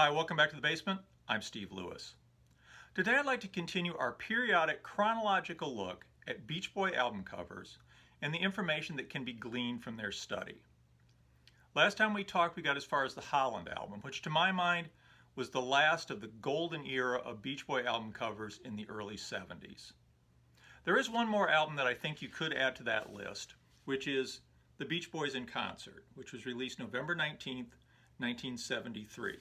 Hi, welcome back to the basement. I'm Steve Lewis. Today I'd like to continue our periodic chronological look at Beach Boy album covers and the information that can be gleaned from their study. Last time we talked, we got as far as the Holland album, which to my mind was the last of the golden era of Beach Boy album covers in the early 70s. There is one more album that I think you could add to that list, which is The Beach Boys in Concert, which was released November 19th, 1973.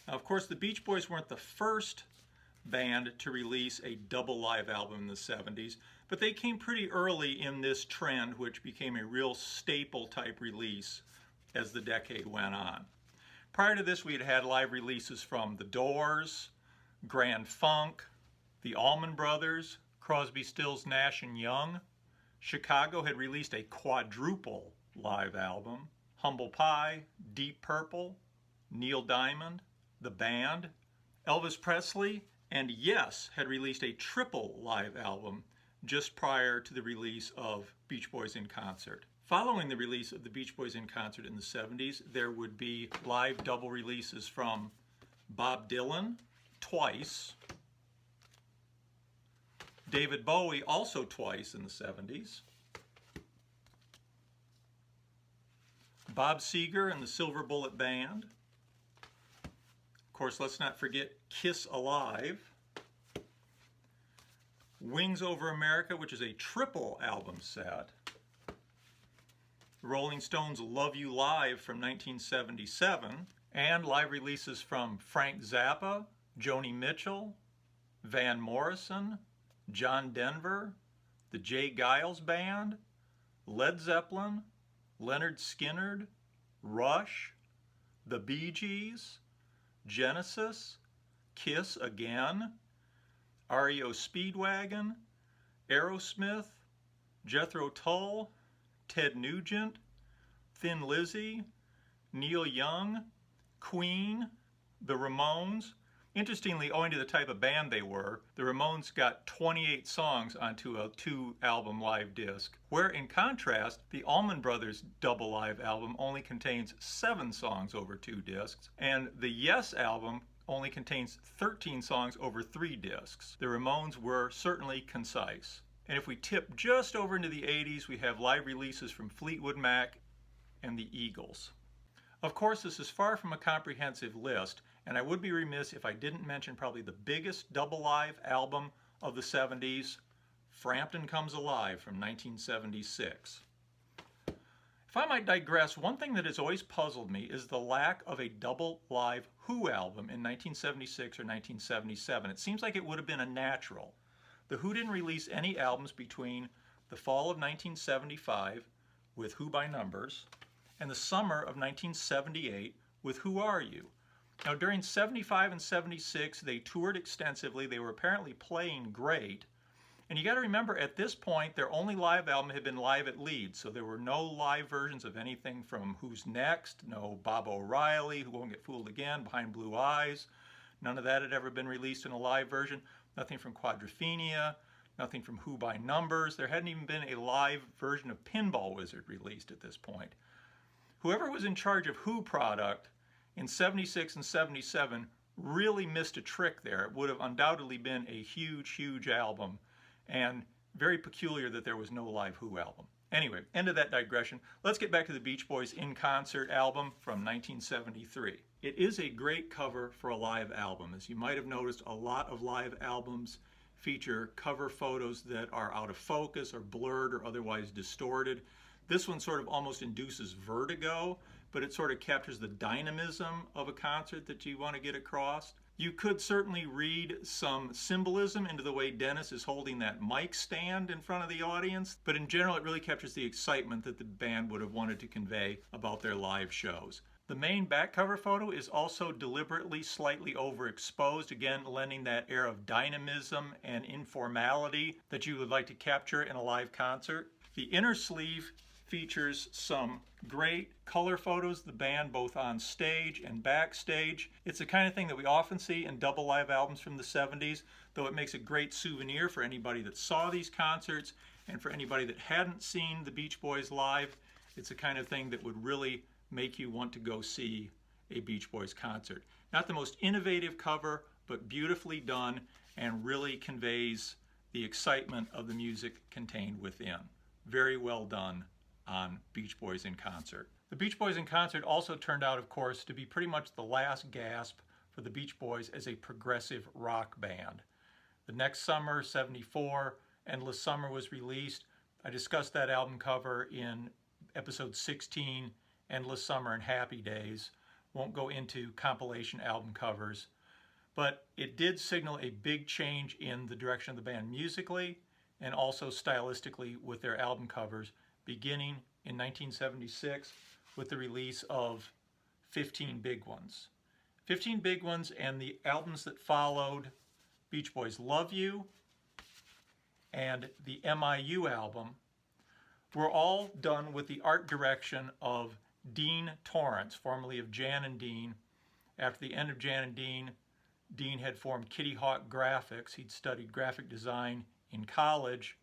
Now, of course, the Beach Boys weren't the first band to release a double live album in the 70s, but they came pretty early in this trend, which became a real staple type release as the decade went on. Prior to this, we had had live releases from The Doors, Grand Funk, the Allman Brothers, Crosby, Stills, Nash and Young. Chicago had released a quadruple live album. Humble Pie, Deep Purple, Neil Diamond, The Band, Elvis Presley, and Yes had released a triple live album just prior to the release of Beach Boys in Concert. Following the release of the Beach Boys in Concert in the 70s, there would be live double releases from Bob Dylan, twice, David Bowie, also twice in the 70s, Bob Seger and the Silver Bullet Band. Of course, let's not forget Kiss Alive, Wings Over America, which is a triple album set, Rolling Stones' Love You Live from 1977, and live releases from Frank Zappa, Joni Mitchell, Van Morrison, John Denver, the Jay Giles Band, Led Zeppelin, Lynyrd Skynyrd, Rush, the Bee Gees, Genesis, Kiss again, REO Speedwagon, Aerosmith, Jethro Tull, Ted Nugent, Thin Lizzy, Neil Young, Queen, the Ramones. Interestingly, owing to the type of band they were, the Ramones got 28 songs onto a 2-album live disc, where in contrast, the Allman Brothers double live album only contains 7 songs over 2 discs, and the Yes album only contains 13 songs over 3 discs. The Ramones were certainly concise. And if we tip just over into the 80s, we have live releases from Fleetwood Mac and the Eagles. Of course, this is far from a comprehensive list, and I would be remiss if I didn't mention probably the biggest double live album of the 70s, Frampton Comes Alive from 1976. If I might digress, one thing that has always puzzled me is the lack of a double live Who album in 1976 or 1977. It seems like it would have been a natural. The Who didn't release any albums between the fall of 1975 with Who by Numbers and the summer of 1978 with Who Are You? Now during 75 and 76 they toured extensively. They were apparently playing great. And you got to remember, at this point their only live album had been Live at Leeds, so there were no live versions of anything from Who's Next, no Bob O'Reilly, Who Won't Get Fooled Again, Behind Blue Eyes. None of that had ever been released in a live version. Nothing from Quadrophenia, nothing from Who by Numbers. There hadn't even been a live version of Pinball Wizard released at this point. Whoever was in charge of Who product in 76 and 77 really missed a trick there. It would have undoubtedly been a huge, huge album, and very peculiar that there was no live Who album. Anyway, end of that digression. Let's get back to the Beach Boys in Concert album from 1973. It is a great cover for a live album. As you might have noticed, a lot of live albums feature cover photos that are out of focus or blurred or otherwise distorted. This one sort of almost induces vertigo, but it sort of captures the dynamism of a concert that you want to get across. You could certainly read some symbolism into the way Dennis is holding that mic stand in front of the audience, but in general it really captures the excitement that the band would have wanted to convey about their live shows. The main back cover photo is also deliberately slightly overexposed, again lending that air of dynamism and informality that you would like to capture in a live concert. The inner sleeve features some great color photos of the band both on stage and backstage. It's the kind of thing that we often see in double live albums from the 70s, though it makes a great souvenir for anybody that saw these concerts, and for anybody that hadn't seen the Beach Boys live, it's the kind of thing that would really make you want to go see a Beach Boys concert. Not the most innovative cover, but beautifully done and really conveys the excitement of the music contained within. Very well done on Beach Boys in Concert. The Beach Boys in Concert also turned out, of course, to be pretty much the last gasp for the Beach Boys as a progressive rock band. The next summer, '74, Endless Summer was released. I discussed that album cover in episode 16, Endless Summer and Happy Days. Won't go into compilation album covers, but it did signal a big change in the direction of the band musically and also stylistically with their album covers, beginning in 1976 with the release of 15 Big Ones. 15 Big Ones and the albums that followed, Beach Boys Love You and the MIU album, were all done with the art direction of Dean Torrance, formerly of Jan and Dean. After the end of Jan and Dean, Dean had formed Kitty Hawk Graphics. He'd studied graphic design in college,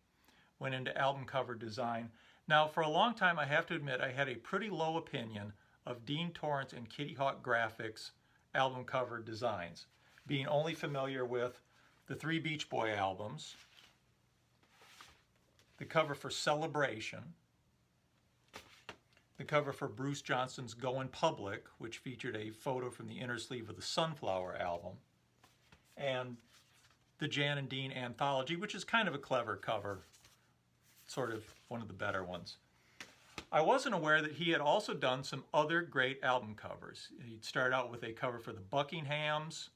went into album cover design. Now, for a long time, I have to admit, I had a pretty low opinion of Dean Torrance and Kitty Hawk Graphics album cover designs, being only familiar with the 3 Beach Boy albums, the cover for Celebration, the cover for Bruce Johnston's Goin' Public, which featured a photo from the inner sleeve of the Sunflower album, and the Jan and Dean Anthology, which is kind of a clever cover, sort of one of the better ones. I wasn't aware that he had also done some other great album covers. He'd started out with a cover for the Buckinghams.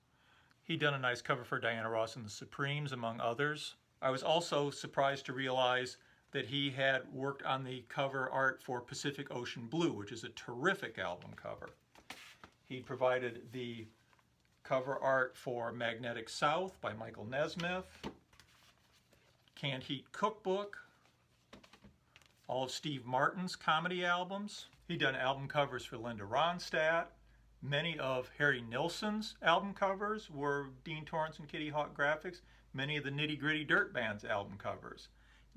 He'd done a nice cover for Diana Ross and the Supremes, among others. I was also surprised to realize that he had worked on the cover art for Pacific Ocean Blue, which is a terrific album cover. He provided the cover art for Magnetic South by Michael Nesmith, Canned Heat Cookbook, all of Steve Martin's comedy albums. He'd done album covers for Linda Ronstadt. Many of Harry Nilsson's album covers were Dean Torrance and Kitty Hawk Graphics. Many of the Nitty Gritty Dirt Band's album covers.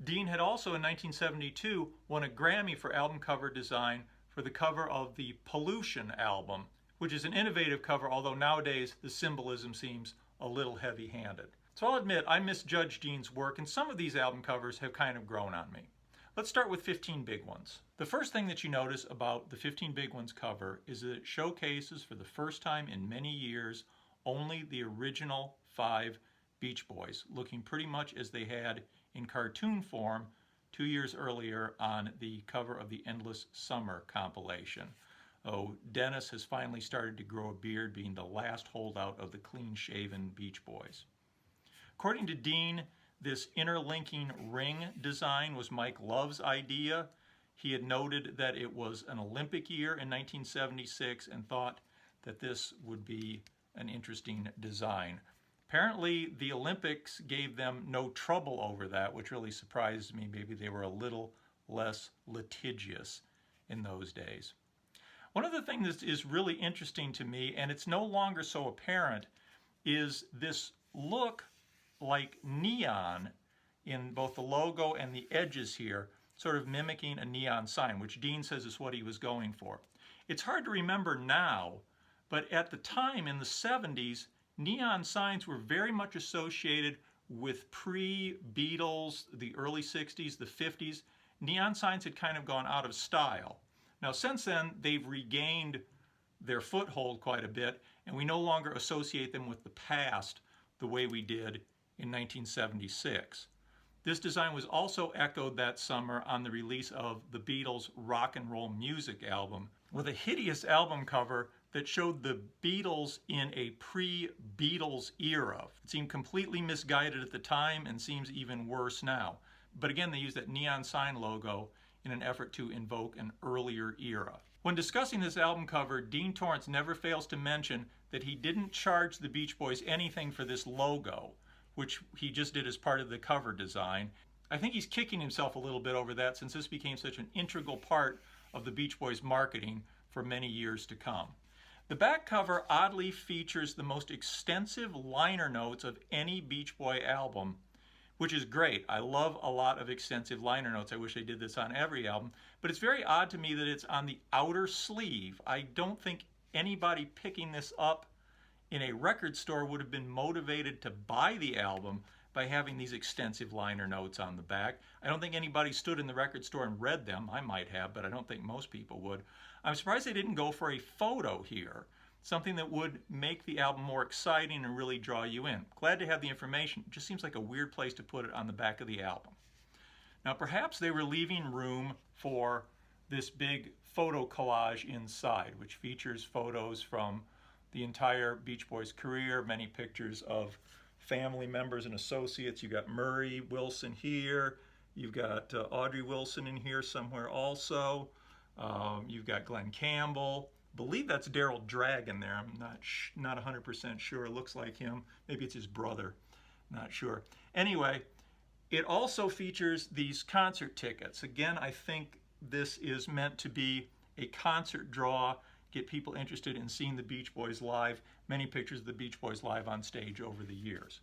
Dean had also in 1972 won a Grammy for album cover design for the cover of the Pollution album, which is an innovative cover, although nowadays the symbolism seems a little heavy-handed. So I'll admit I misjudged Dean's work, and some of these album covers have kind of grown on me. Let's start with 15 Big Ones. The first thing that you notice about the 15 Big Ones cover is that it showcases for the first time in many years only the original 5 Beach Boys, looking pretty much as they had in cartoon form 2 years earlier on the cover of the Endless Summer compilation. Oh, Dennis has finally started to grow a beard, being the last holdout of the clean-shaven Beach Boys. According to Dean, this interlinking ring design was Mike Love's idea. He had noted that it was an Olympic year in 1976 and thought that this would be an interesting design. Apparently, the Olympics gave them no trouble over that, which really surprised me. Maybe they were a little less litigious in those days. One of the things that is really interesting to me, and it's no longer so apparent, is this look like neon in both the logo and the edges here, sort of mimicking a neon sign, which Dean says is what he was going for. It's hard to remember now, but at the time in the 70s, neon signs were very much associated with pre-Beatles, the early 60s, the 50s. Neon signs had kind of gone out of style. Now, since then, they've regained their foothold quite a bit, and we no longer associate them with the past the way we did in 1976. This design was also echoed that summer on the release of the Beatles' Rock and Roll Music album, with a hideous album cover that showed the Beatles in a pre-Beatles era. It seemed completely misguided at the time and seems even worse now. But again, they used that neon sign logo in an effort to invoke an earlier era. When discussing this album cover, Dean Torrance never fails to mention that he didn't charge the Beach Boys anything for this logo, which he just did as part of the cover design. I think he's kicking himself a little bit over that, since this became such an integral part of the Beach Boys marketing for many years to come. The back cover oddly features the most extensive liner notes of any Beach Boy album, which is great. I love a lot of extensive liner notes. I wish they did this on every album, but it's very odd to me that it's on the outer sleeve. I don't think anybody picking this up in a record store would have been motivated to buy the album by having these extensive liner notes on the back. I don't think anybody stood in the record store and read them. I might have, but I don't think most people would. I'm surprised they didn't go for a photo here, something that would make the album more exciting and really draw you in. Glad to have the information. It just seems like a weird place to put it on the back of the album. Now perhaps they were leaving room for this big photo collage inside, which features photos from the entire Beach Boys career, many pictures of family members and associates. You've got Murray Wilson here. You've got Audrey Wilson in here somewhere also. You've got Glenn Campbell. I believe that's Daryl Dragon there. I'm not 100% sure. It looks like him. Maybe it's his brother. Not sure. Anyway, it also features these concert tickets. Again, I think this is meant to be a concert draw, get people interested in seeing the Beach Boys live. Many pictures of the Beach Boys live on stage over the years.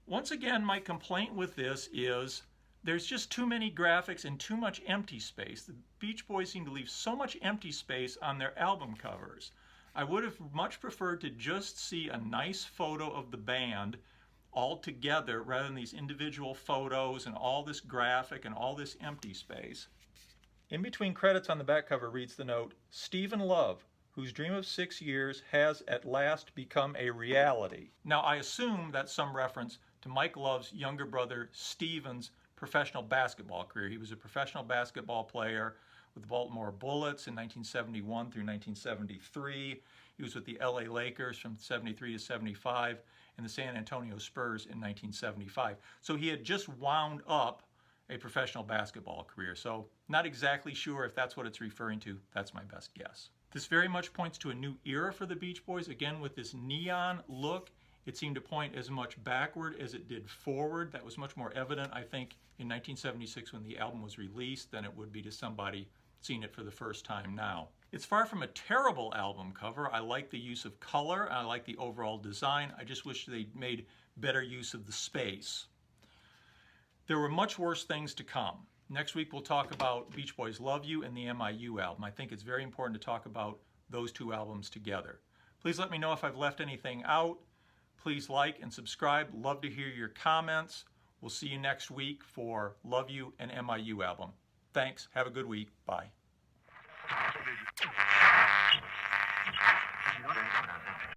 Once again, my complaint with this is there's just too many graphics and too much empty space. The Beach Boys seem to leave so much empty space on their album covers. I would have much preferred to just see a nice photo of the band all together rather than these individual photos and all this graphic and all this empty space. In between credits on the back cover reads the note, Stephen Love, whose dream of 6 years has at last become a reality. Now I assume that's some reference to Mike Love's younger brother Stephen's professional basketball career. He was a professional basketball player with the Baltimore Bullets in 1971 through 1973. He was with the LA Lakers from 73 to 75 and the San Antonio Spurs in 1975. So he had just wound up a professional basketball career. So not exactly sure if that's what it's referring to. That's my best guess. This very much points to a new era for the Beach Boys. Again, with this neon look, it seemed to point as much backward as it did forward. That was much more evident, I think, in 1976 when the album was released than it would be to somebody seeing it for the first time now. It's far from a terrible album cover. I like the use of color. I like the overall design. I just wish they'd made better use of the space. There were much worse things to come. Next week we'll talk about Beach Boys Love You and the MIU album. I think it's very important to talk about those two albums together. Please let me know if I've left anything out. Please like and subscribe. Love to hear your comments. We'll see you next week for Love You and MIU album. Thanks. Have a good week. Bye.